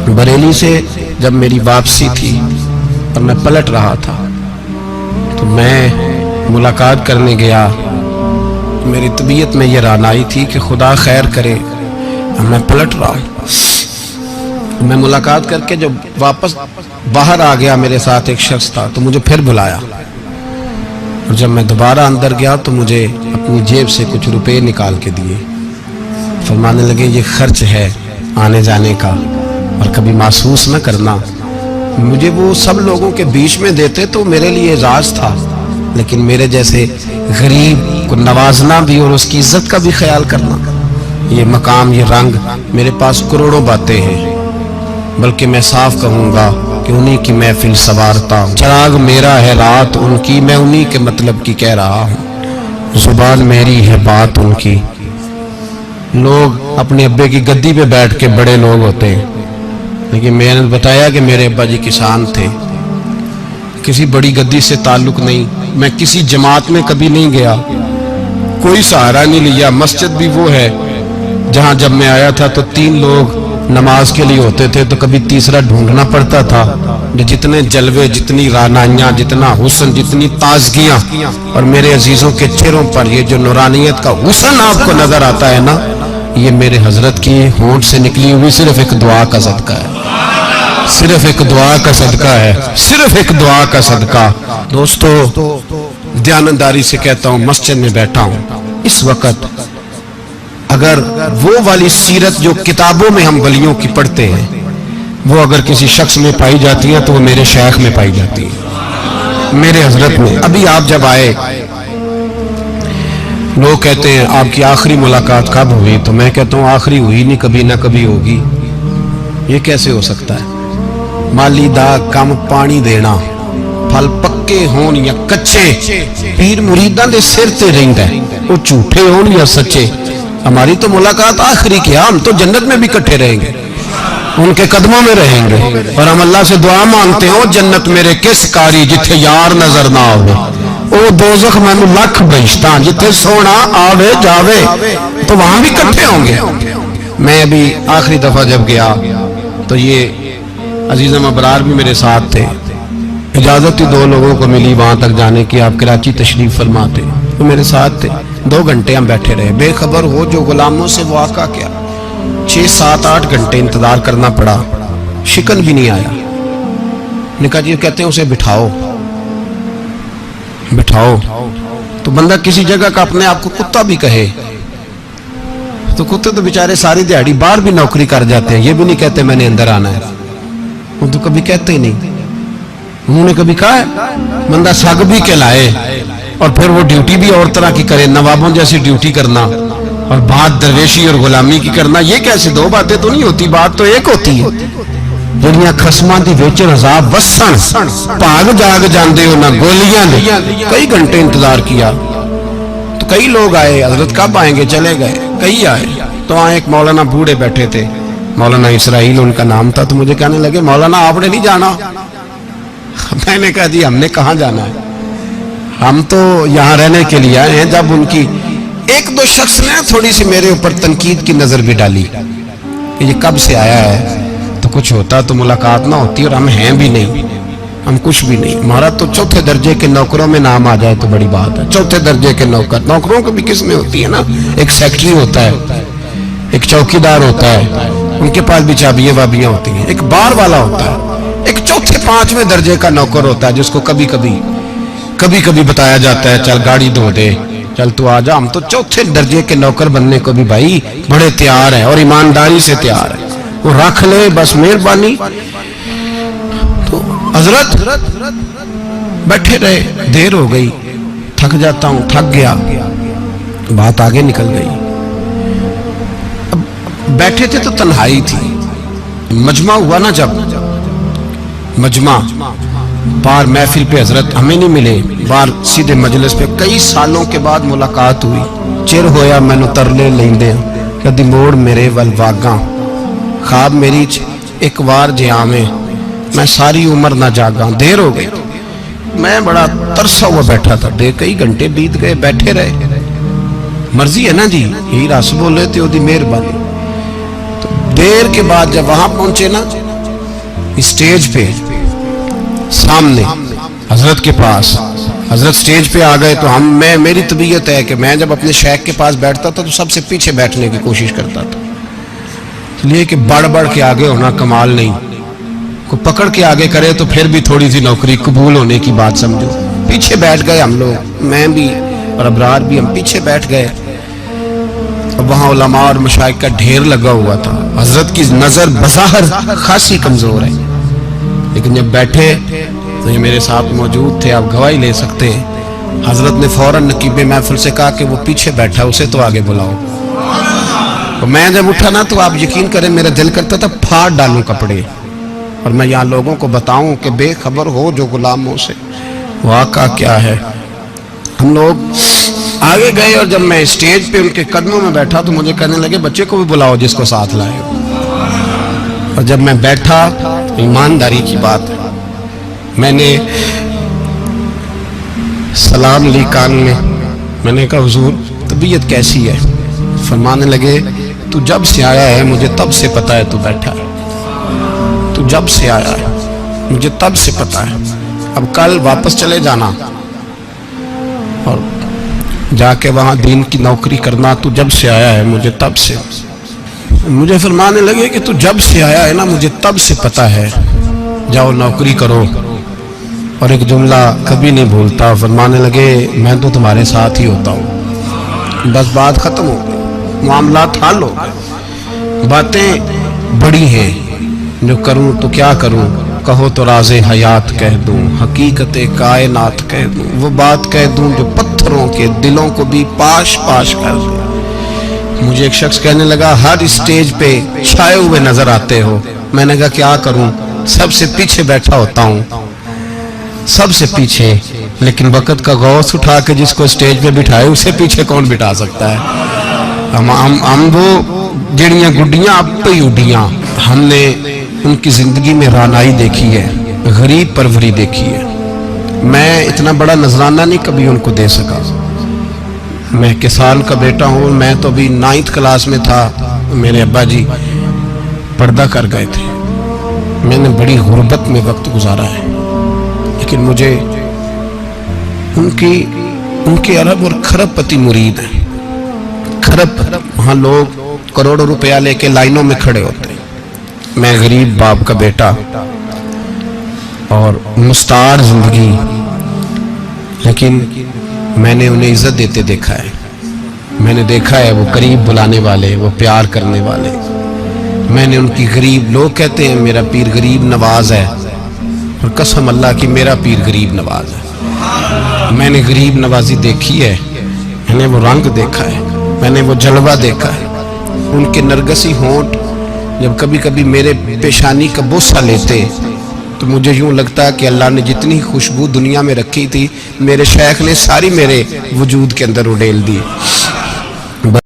बरेली से जब मेरी वापसी थी और मैं पलट रहा था तो मैं मुलाकात करने गया। मेरी तबीयत में ये रानाई थी कि खुदा खैर करे, मैं पलट रहा हूँ। मैं मुलाकात करके जब वापस बाहर आ गया, मेरे साथ एक शख्स था तो मुझे फिर बुलाया, और जब मैं दोबारा अंदर गया तो मुझे अपनी जेब से कुछ रुपए निकाल के दिए। फरमाने लगे ये खर्च है आने जाने का, और कभी महसूस न करना। मुझे वो सब लोगों के बीच में देते तो मेरे लिए राज था, लेकिन मेरे जैसे गरीब को नवाजना भी और उसकी इज्जत का भी ख्याल करना, ये मकाम, ये रंग, मेरे पास करोड़ों बातें हैं, बल्कि मैं साफ कहूँगा कि उन्हीं की महफिल सवारता हूँ। चिराग मेरा है रात उनकी, मैं उन्हीं के मतलब की कह रहा हूँ। जुबान मेरी है बात उनकी। लोग अपने अब्बे की गद्दी पे बैठ के बड़े लोग होते हैं, लेकिन मैंने बताया कि मेरे अब्बा जी किसान थे, किसी बड़ी गद्दी से ताल्लुक नहीं। मैं किसी जमात में कभी नहीं गया, कोई सहारा नहीं लिया। मस्जिद भी वो है जहां जब मैं आया था तो 3 लोग नमाज के लिए होते थे, तो कभी तीसरा ढूंढना पड़ता था। जितने जलवे, जितनी रानाइयाँ, जितना हुस्न, जितनी ताजगियाँ, और मेरे अजीजों के चेहरों पर ये जो नूरानियत का हुस्न आपको नजर आता है ना, ये मेरे हजरत की होंठ से निकली हुई सिर्फ एक दुआ का सदका है, सिर्फ एक दुआ का सदका है, सिर्फ एक दुआ का सदका। दोस्तों, ध्यानदारी से कहता हूँ, मस्जिद में बैठा हूँ इस वक्त, अगर वो वाली सीरत जो किताबों में हम वलियों की पढ़ते हैं, वो अगर किसी शख्स में पाई जाती है तो वो मेरे शेख में पाई जाती है, मेरे हजरत में। अभी आप जब आए, लोग कहते हैं आपकी आखिरी मुलाकात कब हुई, तो मैं कहता हूँ आखिरी हुई नहीं, कभी ना कभी होगी। ये कैसे हो सकता है? माली दा कम पानी देना, फल पक्के होन या कच्चे, पीर मुरीदां दे सिर ते रहिंदा है, वो झूठे होन या सच्चे। हमारी तो मुलाकात आखिरी की, हम तो जन्नत में भी इकट्ठे रहेंगे, उनके कदमों में रहेंगे, और हम अल्लाह से दुआ मांगते हैं, ओ जन्नत मेरे किस कारी जिथे यार नजर ना आवे, ओ दोज़ख मैनू लख बहिश्तां जिथे सोना आवे जावे, तो वहां भी इकट्ठे होंगे। मैं अभी आखिरी दफा जब गया तो ये अजीज़म अबरार भी मेरे साथ थे। इजाजत ही 2 लोगों को मिली वहां तक जाने की, आप कराची तशरीफ फरमाते, तो मेरे साथ थे। 2 घंटे हम बैठे रहे, बेखबर हो जो गुलामों से वाक़ा क्या। 6, 7, 8 घंटे इंतजार करना पड़ा, शिकन भी नहीं आया। निका जी कहते हैं उसे बिठाओ बिठाओ, तो बंदा किसी जगह का अपने आप को कुत्ता भी कहे, तो कुत्ते तो बेचारे सारी दिहाड़ी बाहर भी नौकरी कर जाते हैं, ये भी नहीं कहते मैंने अंदर आना है, वो तो कभी कहते ही नहीं। उन्होंने कभी कहा है बंदा सग भी कहलाए और फिर वो ड्यूटी भी और तरह की करे, नवाबों जैसी ड्यूटी करना और बात दरवेशी और गुलामी की करना, ये कैसे? 2 बातें तो नहीं होती, बात तो एक होती है। ਜਿਹੜੀਆਂ ਖਸਮਾਂ ਦੀ ਵੇਚਣ ਹਜ਼ਾਬ ਵਸਣ ਭਾਗ ਜਾਗ ਜਾਂਦੇ हो ना गोलियां ने। कई घंटे इंतजार किया तो कई लोग आए, हजरत कब आएंगे, चले गए। कई आए तो वहाँ एक मौलाना बूढ़े बैठे थे, मौलाना इसराइल उनका नाम था, तो मुझे कहने लगे मौलाना आपने नहीं जाना। मैंने कहा जी हमने कहाँ जाना है, हम तो यहाँ रहने के लिए आए हैं। जब उनकी 1-2 शख्स ने थोड़ी सी मेरे ऊपर तनकीद की नजर भी डाली कि ये कब से आया है, तो कुछ होता तो मुलाकात ना होती, और हम हैं भी नहीं, हम कुछ भी नहीं। हमारा तो 4थे दर्जे के नौकरों में नाम आ जाए तो बड़ी बात है। 4थे दर्जे के नौकर, नौकरों को भी किस में होती है ना, एक सेक्रेटरी होता है, एक चौकीदार होता है, उनके पास भी चाबियां वाबियां होती हैं, एक बार वाला होता है, एक 4थे 5वें दर्जे का नौकर होता है जिसको कभी कभी बताया जाता है चल गाड़ी धो दे, चल तू आ जा। हम तो 4थे दर्जे के नौकर बनने को भी भाई बड़े तैयार हैं और ईमानदारी से तैयार है, वो रख ले बस मेहरबानी। तो हजरत बैठे रहे, देर हो गई, थक जाता हूं, थक गया, बात आगे निकल गई। अब बैठे थे तो तन्हाई थी, मजमा हुआ ना, जब मजमा बाहर महफिल पे हजरत हमें नहीं मिले, बाहर सीधे मजलिस पे कई सालों के बाद मुलाकात हुई। चिर होया मैनू तरले लेंदे कदी मोड़ मेरे वल वागा, ख्वाब मेरी एक बार जे आवे मैं सारी उम्र ना जागा। देर हो गई, मैं बड़ा तरसा हुआ बैठा था, कई घंटे बीत गए, बैठे रहे। मर्जी है ना जी, यही रस बोले तो मेहरबानी। तो देर के बाद जब वहां पहुंचे ना, स्टेज पे सामने हजरत के पास, हजरत स्टेज पे आ गए तो मेरी तबीयत है कि मैं जब अपने शेख के पास बैठता था तो सबसे पीछे बैठने की कोशिश करता था, इसलिए कि बढ़ बढ़ के आगे होना कमाल नहीं, को पकड़ के आगे करे तो फिर भी थोड़ी सी नौकरी कबूल होने की बात समझो। पीछे बैठ गए हम लोग, मैं भी और अबरार भी, हम पीछे बैठ गए। अब वहाँ उलमा और मशाइख का ढेर लगा हुआ था। हजरत की नजर बज़ाहिर खासी कमजोर है, लेकिन जब बैठे तो ये मेरे साथ मौजूद थे, आप गवाही ले सकते हैं। हजरत ने फौरन नकीबे महफिल से कहा कि वो पीछे बैठा, उसे तो आगे बुलाओ। तो मैं जब उठा ना तो आप यकीन करें मेरा दिल करता था फाड़ डालूं कपड़े और मैं यहाँ लोगों को बताऊं कि बेखबर हो जो गुलामों से, वाक़ा क्या है। हम लोग आगे गए और जब मैं स्टेज पे उनके कदमों में बैठा तो मुझे कहने लगे बच्चे को भी बुलाओ जिसको साथ लाए हो। और जब मैं बैठा, ईमानदारी की बात है, मैंने सलाम ली कान में। मैंने कहा हुजूर तबीयत कैसी है? फरमाने लगे तू जब से आया है मुझे तब से पता है तू बैठा है, तू जब से आया है मुझे तब से पता है। अब कल वापस चले जाना और जाके वहां दीन की नौकरी करना, तू जब से आया है मुझे तब से। मुझे फरमाने लगे कि तू जब से आया है ना मुझे तब से पता है, जाओ नौकरी करो। और एक जुमला कभी नहीं भूलता, फरमाने लगे मैं तो तुम्हारे साथ ही होता हूँ। बस बात खत्म हो गई, मामलात हल हो गए। बातें बड़ी हैं, जो करूँ तो क्या करूँ, कहो तो राज़े हयात कह दूँ, हकीकत कायनात कह दूँ, वो बात कह दूँ जो पत्थरों के दिलों को भी पाश पाश कर दूँ। मुझे एक शख्स कहने लगा हर स्टेज पे छाए हुए नजर आते हो। मैंने कहा क्या करूँ, सबसे पीछे बैठा होता हूँ, सबसे पीछे, लेकिन वक़्त का गौस उठा के जिसको स्टेज पे बिठाए उसे पीछे कौन बिठा सकता है। हम वो जड़ियाँ गुड्डियाँ अब तो ही उड्डियाँ। हमने उनकी जिंदगी में रानाई देखी है, गरीब परवरी देखी है। मैं इतना बड़ा नजराना नहीं कभी उनको दे सका। मैं किसान का बेटा हूँ, मैं तो अभी 9th क्लास में था, मेरे अब्बा जी पर्दा कर गए थे। मैंने बड़ी गुर्बत में वक्त गुजारा है, लेकिन मुझे उनके अरब और खरब पति मुरीद हैं। खरब, वहाँ लोग करोड़ों रुपया लेके लाइनों में खड़े होते हैं। मैं गरीब बाप का बेटा और मुस्तार जिंदगी, लेकिन मैंने उन्हें इज्जत देते देखा है। मैंने देखा है वो गरीब बुलाने वाले, वो प्यार करने वाले। मैंने उनकी गरीब, लोग कहते हैं मेरा पीर गरीब नवाज है, और कसम अल्लाह की मेरा पीर गरीब नवाज है। मैंने गरीब नवाजी देखी है, मैंने वो रंग देखा है, मैंने वो जलवा देखा है। उनके नरगसी होंठ जब कभी कभी मेरे पेशानी का बोसा लेते तो मुझे यूं लगता कि अल्लाह ने जितनी खुशबू दुनिया में रखी थी मेरे शेख ने सारी मेरे वजूद के अंदर उड़ेल दी।